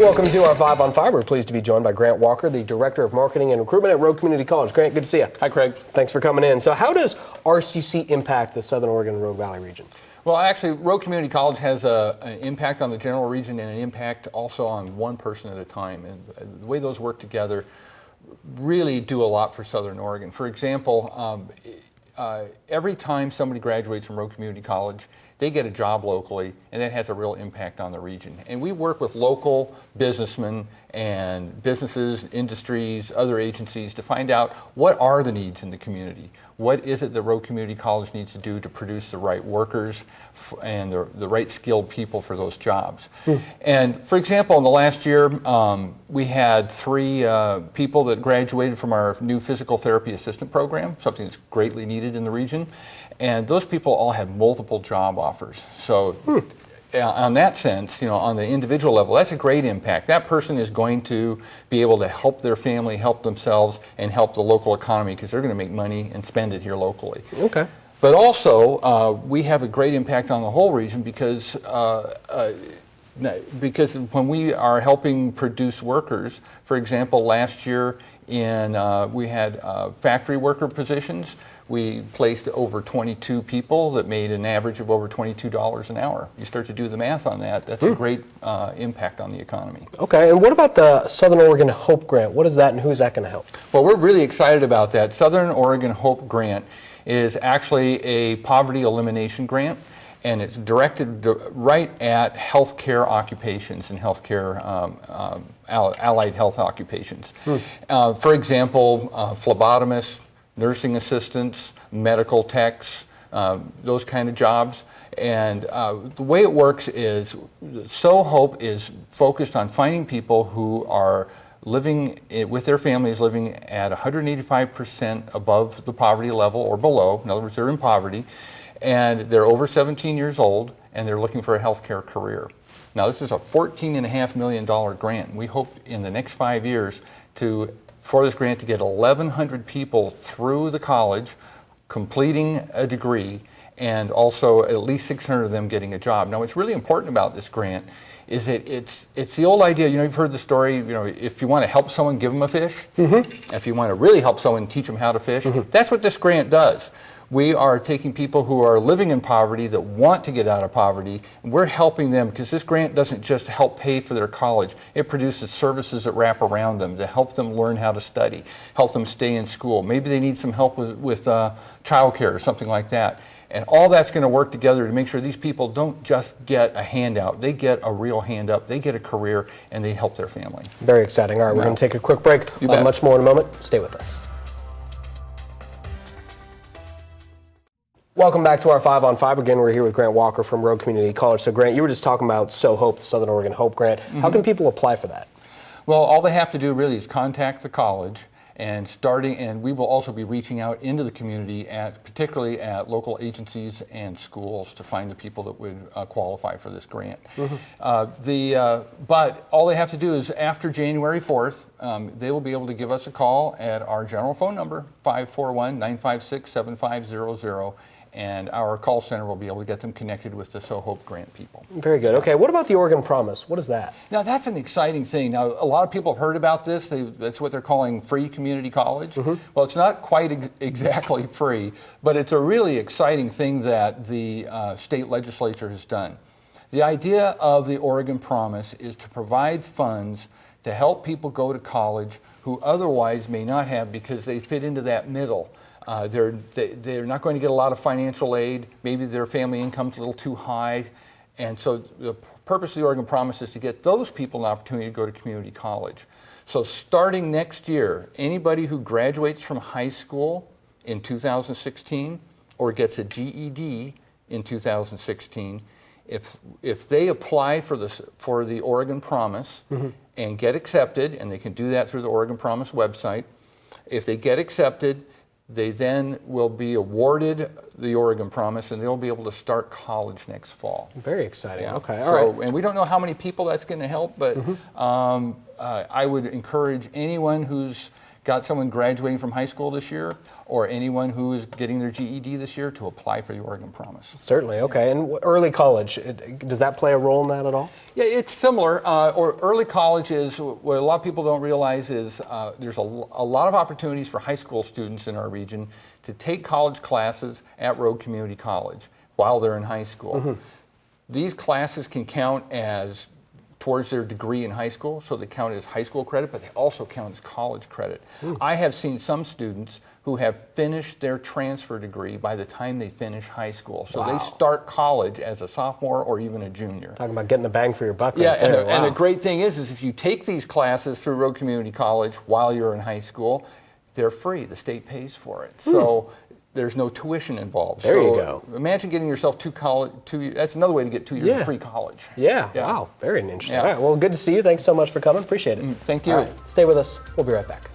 Welcome to our 5 on 5. We're pleased to be joined by Grant Walker, the Director of Marketing and Recruitment at Rogue Community College. Grant, good to see you. Hi, Craig. Thanks for coming in. So how does RCC impact the Southern Oregon Rogue Valley region? Well, actually, Rogue Community College has an impact on the general region and an impact also on one person at a time. And the way those work together really do a lot for Southern Oregon. For example, every time somebody graduates from Rogue Community College, they get a job locally, and that has a real impact on the region. And we work with local businessmen and businesses, industries, other agencies to find out what are the needs in the community. What is it that Rogue Community College needs to do to produce the right workers and the right skilled people for those jobs? And for example, in the last year, we had 3 people that graduated from our new physical therapy assistant program, something that's greatly needed in the region. And those people all have multiple job offers. So on that sense, on the individual level, that's a great impact. That person is going to be able to help their family, help themselves, and help the local economy because they're going to make money and spend it here locally. Okay. But also, we have a great impact on the whole region because when we are helping produce workers, for example, last year we had factory worker positions. We placed over 22 people that made an average of over $22 an hour. You start to do the math on that, that's a great impact on the economy. Okay, and what about the Southern Oregon Hope Grant? What is that and who's that going to help? Well, we're really excited about that. Southern Oregon Hope Grant is actually a poverty elimination grant, and it's directed right at healthcare occupations and healthcare allied health occupations. For example, phlebotomists, nursing assistants, medical techs, those kind of jobs. And the way it works is Hope is focused on finding people who are living with their families living at 185% above the poverty level or below. In other words, they're in poverty, and they're over 17 years old, and they're looking for a healthcare career. Now, this is a $14.5 million grant. We hope in the next 5 years for this grant to get 1,100 people through the college, completing a degree, and also at least 600 of them getting a job. Now, what's really important about this grant is that it's the old idea, you've heard the story, if you want to help someone, give them a fish. If you want to really help someone, teach them how to fish. That's what this grant does. We are taking people who are living in poverty that want to get out of poverty, and we're helping them because this grant doesn't just help pay for their college. It produces services that wrap around them to help them learn how to study, help them stay in school. Maybe they need some help with childcare or something like that. And all that's going to work together to make sure these people don't just get a handout. They get a real hand up, they get a career, and they help their family. Very exciting. All right, we're going to take a quick break. Much more in a moment. Stay with us. Welcome back to our 5 on 5. Again, we're here with Grant Walker from Rogue Community College. So, Grant, you were just talking about Hope, the Southern Oregon Hope Grant. How can people apply for that? Well, all they have to do really is contact the college, and we will also be reaching out into the community, particularly at local agencies and schools, to find the people that would qualify for this grant. But all they have to do is after January 4th, they will be able to give us a call at our general phone number, 541-956-7500. And our call center will be able to get them connected with the Hope Grant people. Very good. Okay, what about the Oregon Promise? What is that? Now, that's an exciting thing. Now, a lot of people have heard about this. That's what they're calling free community college. Well, it's not quite exactly free, but it's a really exciting thing that the state legislature has done. The idea of the Oregon Promise is to provide funds to help people go to college who otherwise may not have because they fit into that middle. They're not going to get a lot of financial aid. Maybe their family income's a little too high. And so the purpose of the Oregon Promise is to get those people an opportunity to go to community college. So starting next year, anybody who graduates from high school in 2016 or gets a GED in 2016, if they apply for the Oregon Promise and get accepted, and they can do that through the Oregon Promise website, if they get accepted, they then will be awarded the Oregon Promise, and they'll be able to start college next fall. Very exciting. Yeah. Okay, all right. And we don't know how many people that's going to help, but I would encourage anyone who's got someone graduating from high school this year, or anyone who is getting their GED this year to apply for the Oregon Promise. Certainly, okay. And early college, does that play a role in that at all? Yeah, it's similar. Or early college is what a lot of people don't realize is there's a lot of opportunities for high school students in our region to take college classes at Rogue Community College while they're in high school. These classes can count as towards their degree in high school, so they count as high school credit, but they also count as college credit. I have seen some students who have finished their transfer degree by the time they finish high school. So they start college as a sophomore or even a junior. Talking about getting the bang for your buck Yeah, right there. and the great thing is if you take these classes through Rogue Community College while you're in high school, they're free. The state pays for it. So there's no tuition involved. There you go. Imagine getting yourself that's another way to get 2 years of free college. Yeah, wow, very interesting. Yeah. All right, well, good to see you. Thanks so much for coming. Appreciate it. Thank you. All right, stay with us. We'll be right back.